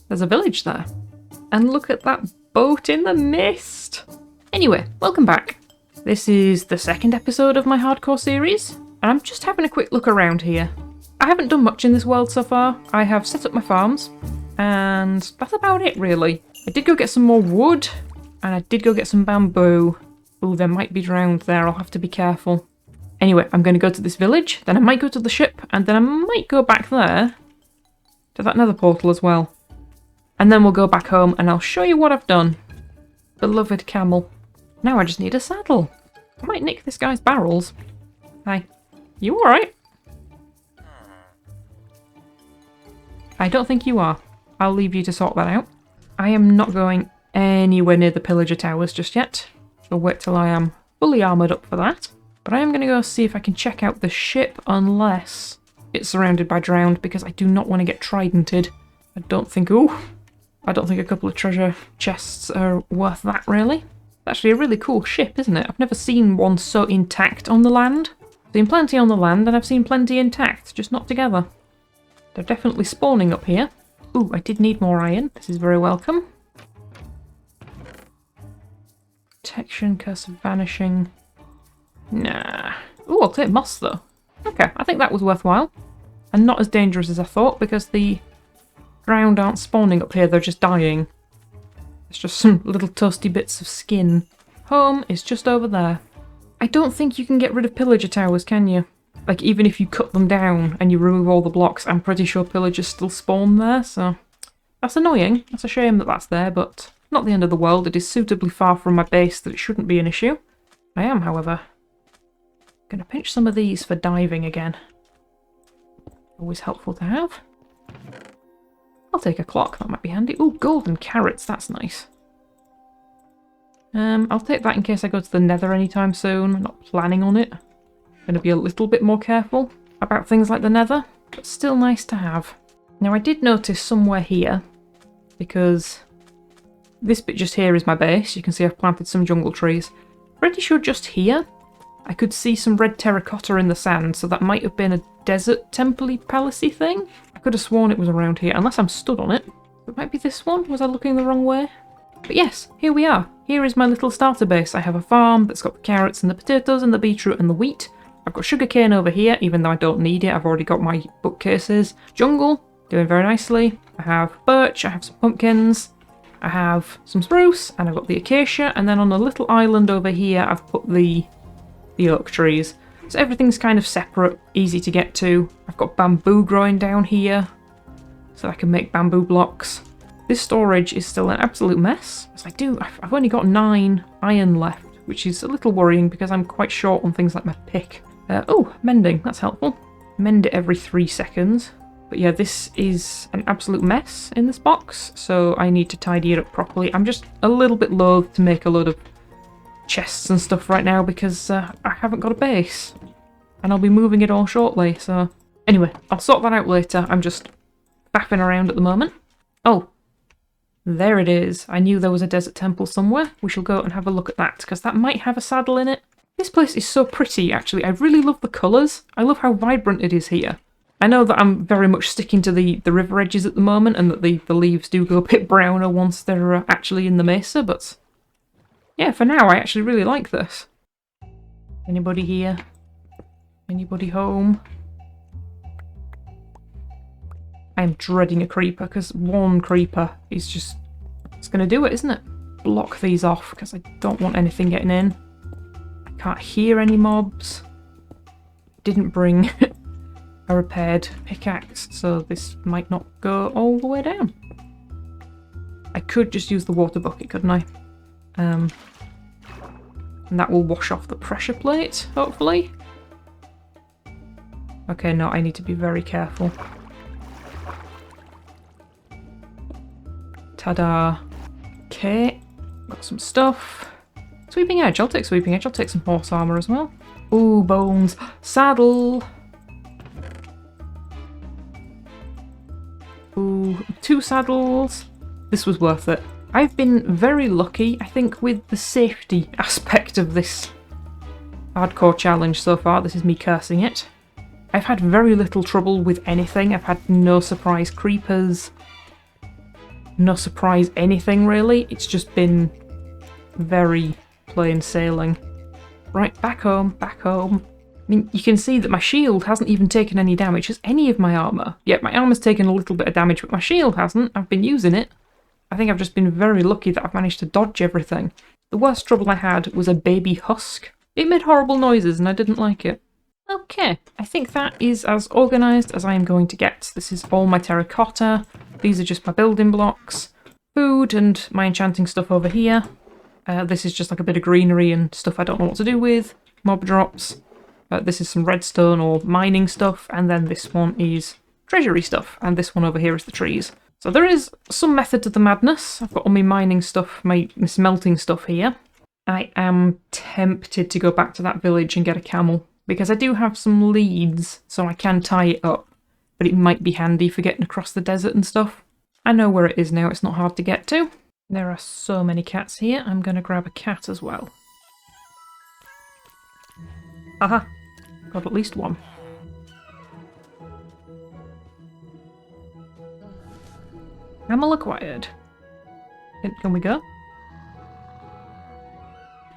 There's a village there. And look at that boat in the mist. Anyway, welcome back. This is the second episode of my hardcore series, and I'm just having a quick look around here. I haven't done much in this world so far. I have set up my farms, and that's about it really. I did go get some more wood, and I did go get some bamboo. Oh, there might be drowned there, I'll have to be careful. Anyway, I'm going to go to this village, then I might go to the ship, and then I might go back there to that nether portal as well. And then we'll go back home and I'll show you what I've done. Beloved camel. Now I just need a saddle. I might nick this guy's barrels. Hi. You alright? I don't think you are. I'll leave you to sort that out. I am not going anywhere near the pillager towers just yet. I'll wait till I am fully armoured up for that. But I am going to go see if I can check out the ship unless it's surrounded by drowned, because I do not want to get tridented. I don't think a couple of treasure chests are worth that, really. It's actually a really cool ship, isn't it? I've never seen one so intact on the land. I've seen plenty on the land and I've seen plenty intact, just not together. They're definitely spawning up here. Ooh, I did need more iron. This is very welcome. Protection, curse of vanishing. Nah. Ooh, I'll take moss though. Okay, I think that was worthwhile. And not as dangerous as I thought, because the drowned aren't spawning up here, they're just dying. It's just some little toasty bits of skin. Home is just over there. I don't think you can get rid of pillager towers, can you? Like, even if you cut them down and you remove all the blocks, I'm pretty sure pillagers still spawn there, so... That's annoying. That's a shame that that's there, but not the end of the world. It is suitably far from my base that it shouldn't be an issue. I am, however, gonna pinch some of these for diving again. Always helpful to have. I'll take a clock, that might be handy. Ooh, golden carrots, that's nice. I'll take that in case I go to the nether anytime soon. I'm not planning on it. Gonna be a little bit more careful about things like the nether, but still nice to have. Now I did notice somewhere here, because this bit just here is my base. You can see I've planted some jungle trees. Pretty sure just here I could see some red terracotta in the sand, so that might have been a desert temple-y palace-y thing. I could have sworn it was around here, unless I'm stood on it. It might be this one. Was I looking the wrong way? But yes, here we are. Here is my little starter base. I have a farm that's got the carrots and the potatoes and the beetroot and the wheat. I've got sugarcane over here, even though I don't need it. I've already got my bookcases. Jungle, doing very nicely. I have birch, I have some pumpkins, I have some spruce, and I've got the acacia, and then on a little island over here I've put the oak trees. So everything's kind of separate, easy to get to. I've got bamboo growing down here, so I can make bamboo blocks. This storage is still an absolute mess. As I've only got 9 iron left, which is a little worrying because I'm quite short on things like my pick. Oh, mending, that's helpful. Mend it every 3 seconds. But yeah, this is an absolute mess in this box, so I need to tidy it up properly. I'm just a little bit loath to make a load of chests and stuff right now because I haven't got a base. And I'll be moving it all shortly, so... Anyway, I'll sort that out later. I'm just faffing around at the moment. Oh, there it is. I knew there was a desert temple somewhere. We shall go and have a look at that, because that might have a saddle in it. This place is so pretty, actually. I really love the colours. I love how vibrant it is here. I know that I'm very much sticking to the river edges at the moment, and that the leaves do go a bit browner once they're actually in the mesa, but... Yeah, for now, I actually really like this. Anybody here? Anybody home? I'm dreading a creeper, because one creeper is just... It's going to do it, isn't it? Block these off, because I don't want anything getting in. I can't hear any mobs. Didn't bring a repaired pickaxe, so this might not go all the way down. I could just use the water bucket, couldn't I? And that will wash off the pressure plate, hopefully. Okay, no, I need to be very careful. Ta-da. Okay, got some stuff. Sweeping edge, I'll take sweeping edge. I'll take some horse armour as well. Ooh, bones. Saddle. Ooh, 2 saddles. This was worth it. I've been very lucky, I think, with the safety aspect of this hardcore challenge so far. This is me cursing it. I've had very little trouble with anything. I've had no surprise creepers. no surprise anything really. It's just been very plain sailing. Right, back home, back home. I mean, you can see that my shield hasn't even taken any damage. Has any of my armour? Yeah, my armour's taken a little bit of damage, but my shield hasn't. I've been using it. I think I've just been very lucky that I've managed to dodge everything. The worst trouble I had was a baby husk. It made horrible noises and I didn't like it. Okay, I think that is as organised as I am going to get. This is all my terracotta. These are just my building blocks. Food and my enchanting stuff over here. This is just like a bit of greenery and stuff I don't know what to do with. Mob drops. This is some redstone or mining stuff, and then this one is treasury stuff, and this one over here is the trees. So there is some method to the madness. I've got all my mining stuff, my smelting stuff here. I am tempted to go back to that village and get a camel, because I do have some leads, so I can tie it up, but it might be handy for getting across the desert and stuff. I know where it is now, it's not hard to get to. There are so many cats here, I'm going to grab a cat as well. Aha! Got at least one. Camel acquired. Can we go?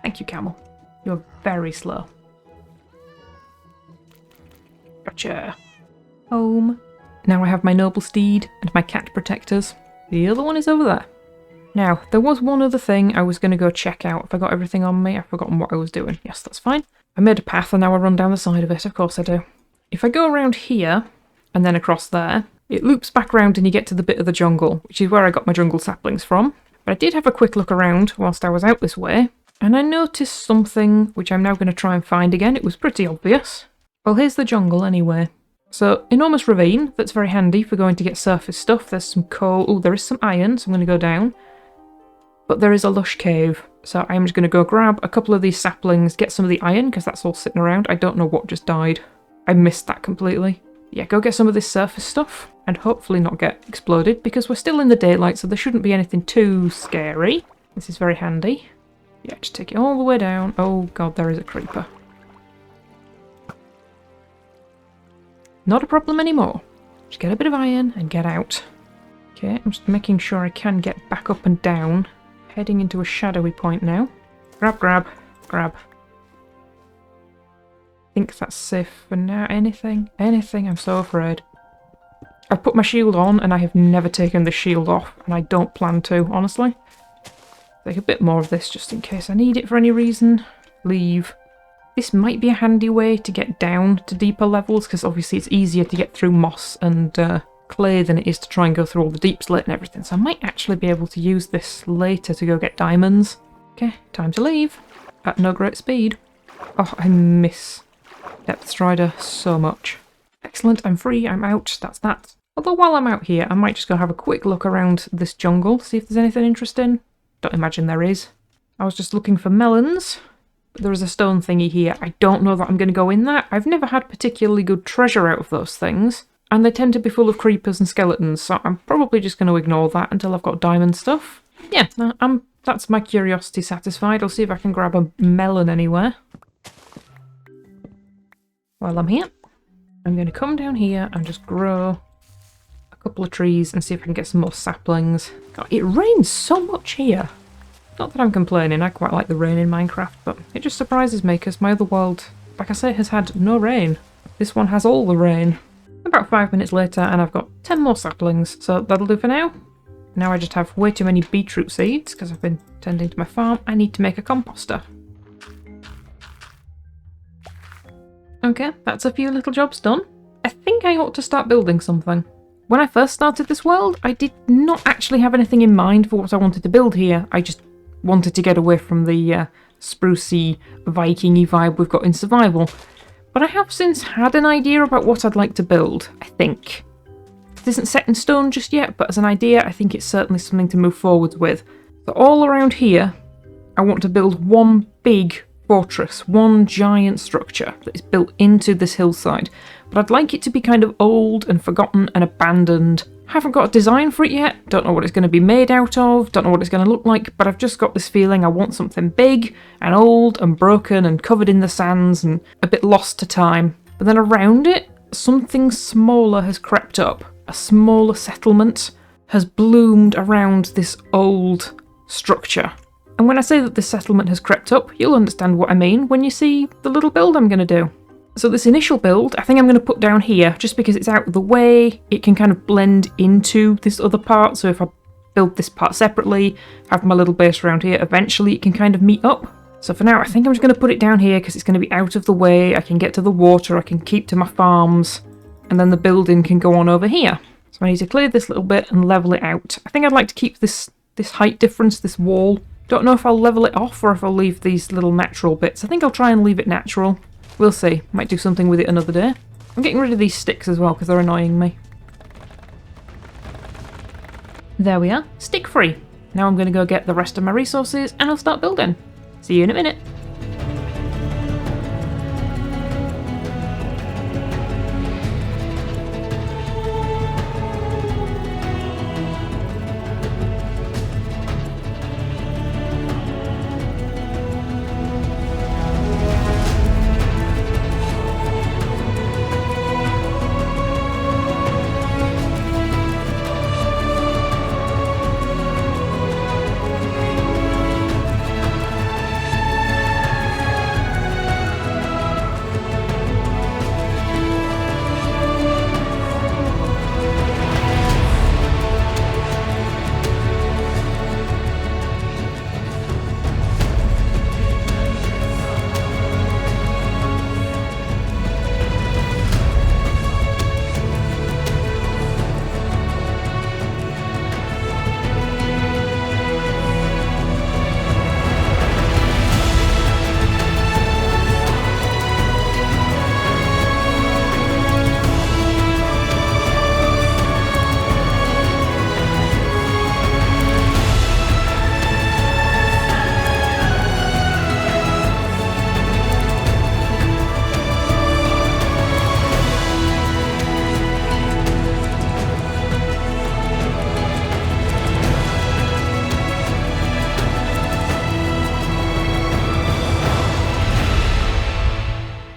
Thank you, camel. You're very slow. Gotcha. Home. Now I have my noble steed and my cat protectors. The other one is over there. Now, there was one other thing I was going to go check out. If I got everything on me, I've forgotten what I was doing. Yes, that's fine. I made a path and now I run down the side of it. Of course I do. If I go around here and then across there, it loops back around and you get to the bit of the jungle, which is where I got my jungle saplings from. But I did have a quick look around whilst I was out this way, and I noticed something which I'm now going to try and find again. It was pretty obvious. Well, here's the jungle anyway. So, enormous ravine, that's very handy for going to get surface stuff. There's some coal. Oh, there is some iron, so I'm going to go down. But there is a lush cave, so I'm just going to go grab a couple of these saplings, get some of the iron, because that's all sitting around. I don't know what just died. I missed that completely. Yeah, go get some of this surface stuff, and hopefully not get exploded, because we're still in the daylight, so there shouldn't be anything too scary. This is very handy. Yeah, just take it all the way down. Oh god, there is a creeper. Not a problem anymore. Just get a bit of iron and get out. Okay, I'm just making sure I can get back up and down. Heading into a shadowy point now. Grab, grab, grab. I think that's safe for now. Anything? Anything? I'm so afraid. I've put my shield on and I have never taken the shield off, and I don't plan to, honestly. Take a bit more of this just in case I need it for any reason. Leave. This might be a handy way to get down to deeper levels, because obviously it's easier to get through moss and clay than it is to try and go through all the deep slate and everything. So I might actually be able to use this later to go get diamonds. Okay, time to leave. At no great speed. Oh, I miss Depth Strider so much. Excellent, I'm free, I'm out, that's that. Although while I'm out here, I might just go have a quick look around this jungle, see if there's anything interesting. Don't imagine there is. I was just looking for melons. But there is a stone thingy here. I don't know that I'm going to go in there. I've never had particularly good treasure out of those things. And they tend to be full of creepers and skeletons, so I'm probably just going to ignore that until I've got diamond stuff. Yeah, that's my curiosity satisfied. I'll see if I can grab a melon anywhere. While I'm here, I'm going to come down here and just grow a couple of trees and see if I can get some more saplings. God, it rains so much here. Not that I'm complaining, I quite like the rain in Minecraft, but it just surprises me because my other world, like I say, has had no rain. This one has all the rain. About 5 minutes later and I've got 10 more saplings, so that'll do for now. Now I just have way too many beetroot seeds because I've been tending to my farm. I need to make a composter. Okay, that's a few little jobs done. I think I ought to start building something. When I first started this world, I did not actually have anything in mind for what I wanted to build here. I just wanted to get away from the sprucey, Viking-y vibe we've got in survival. But I have since had an idea about what I'd like to build, I think. It isn't set in stone just yet, but as an idea, I think it's certainly something to move forwards with. So all around here, I want to build one big fortress, one giant structure that is built into this hillside. But I'd like it to be kind of old and forgotten and abandoned. Haven't got a design for it yet, don't know what it's going to be made out of, don't know what it's going to look like, but I've just got this feeling I want something big and old and broken and covered in the sands and a bit lost to time. But then around it, something smaller has crept up. A smaller settlement has bloomed around this old structure. And when I say that this settlement has crept up, you'll understand what I mean when you see the little build I'm going to do. So this initial build, I think I'm going to put down here, just because it's out of the way, it can kind of blend into this other part, so if I build this part separately, have my little base around here, eventually it can kind of meet up. So for now, I think I'm just going to put it down here because it's going to be out of the way, I can get to the water, I can keep to my farms, and then the building can go on over here. So I need to clear this little bit and level it out. I think I'd like to keep this height difference, this wall. Don't know if I'll level it off or if I'll leave these little natural bits. I think I'll try and leave it natural. We'll see. Might do something with it another day. I'm getting rid of these sticks as well because they're annoying me. There we are. Stick free. Now I'm going to go get the rest of my resources and I'll start building. See you in a minute.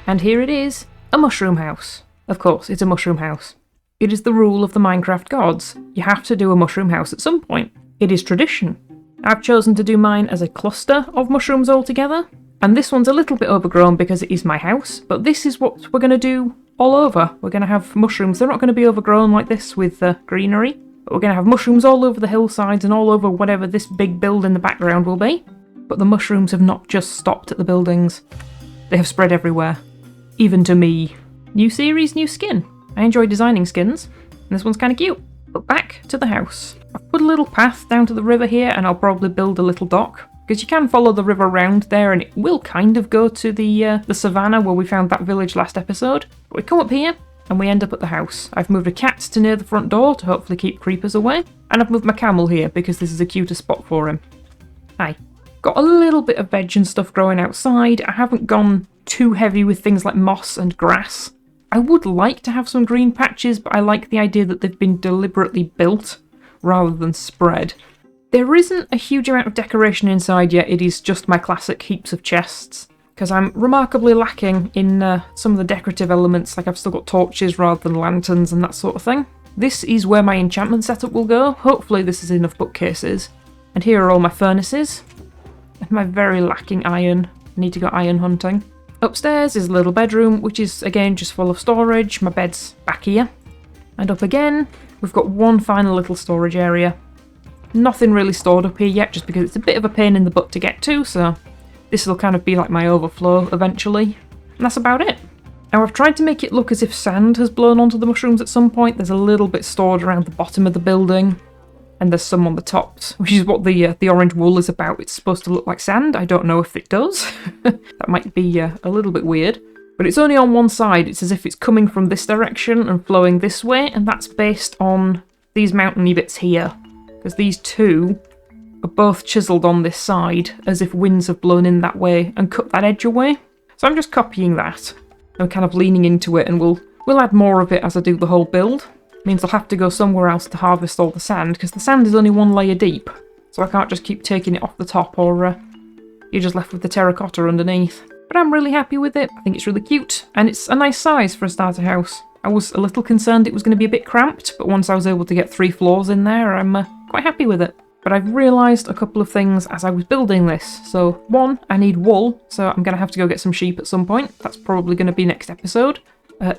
And here it is, a mushroom house. Of course, it's a mushroom house. It is the rule of the Minecraft gods. You have to do a mushroom house at some point. It is tradition. I've chosen to do mine as a cluster of mushrooms all together, and this one's a little bit overgrown because it is my house, but this is what we're going to do all over. We're going to have mushrooms. They're not going to be overgrown like this with greenery, but we're going to have mushrooms all over the hillsides and all over whatever this big build in the background will be. But the mushrooms have not just stopped at the buildings. They have spread everywhere. Even to me. New series, new skin. I enjoy designing skins, and this one's kind of cute. But back to the house. I've put a little path down to the river here, and I'll probably build a little dock, because you can follow the river around there, and it will kind of go to the savannah where we found that village last episode. But we come up here, and we end up at the house. I've moved a cat to near the front door to hopefully keep creepers away, and I've moved my camel here because this is a cuter spot for him. Hi. Got a little bit of veg and stuff growing outside. I haven't gone too heavy with things like moss and grass. I would like to have some green patches, but I like the idea that they've been deliberately built rather than spread. There isn't a huge amount of decoration inside yet, it is just my classic heaps of chests, because I'm remarkably lacking in some of the decorative elements, like I've still got torches rather than lanterns and that sort of thing. This is where my enchantment setup will go. Hopefully this is enough bookcases. And here are all my furnaces. And my very lacking iron. I need to go iron hunting. Upstairs is a little bedroom, which is again just full of storage. My bed's back here. And up again, we've got one final little storage area. Nothing really stored up here yet, just because it's a bit of a pain in the butt to get to, so this will kind of be like my overflow eventually. And that's about it. Now I've tried to make it look as if sand has blown onto the mushrooms at some point. There's a little bit stored around the bottom of the building. And there's some on the tops, which is what the orange wool is about. It's supposed to look like sand. I don't know if it does. That might be a little bit weird. But it's only on one side. It's as if it's coming from this direction and flowing this way, and that's based on these mountainy bits here. Because these two are both chiselled on this side, as if winds have blown in that way and cut that edge away. So I'm just copying that. I'm kind of leaning into it, and we'll add more of it as I do the whole build. Means I'll have to go somewhere else to harvest all the sand, because the sand is only one layer deep, so I can't just keep taking it off the top, or you're just left with the terracotta underneath. But I'm really happy with it. I think it's really cute, and it's a nice size for a starter house. I was a little concerned it was going to be a bit cramped, but once I was able to get 3 floors in there, I'm quite happy with it. But I've realised a couple of things as I was building this. So 1, I need wool, so I'm going to have to go get some sheep at some point. That's probably going to be next episode.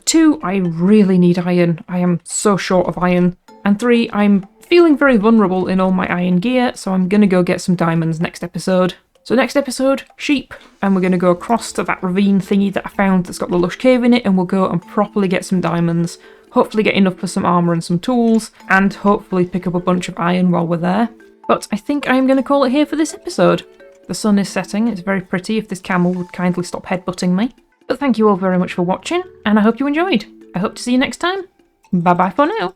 2, I really need iron. I am so short of iron. And 3, I'm feeling very vulnerable in all my iron gear, so I'm going to go get some diamonds next episode. So next episode, sheep, and we're going to go across to that ravine thingy that I found that's got the lush cave in it, and we'll go and properly get some diamonds. Hopefully get enough for some armour and some tools, and hopefully pick up a bunch of iron while we're there. But I think I'm going to call it here for this episode. The sun is setting, it's very pretty. If this camel would kindly stop headbutting me. But thank you all very much for watching, and I hope you enjoyed. I hope to see you next time. Bye bye for now.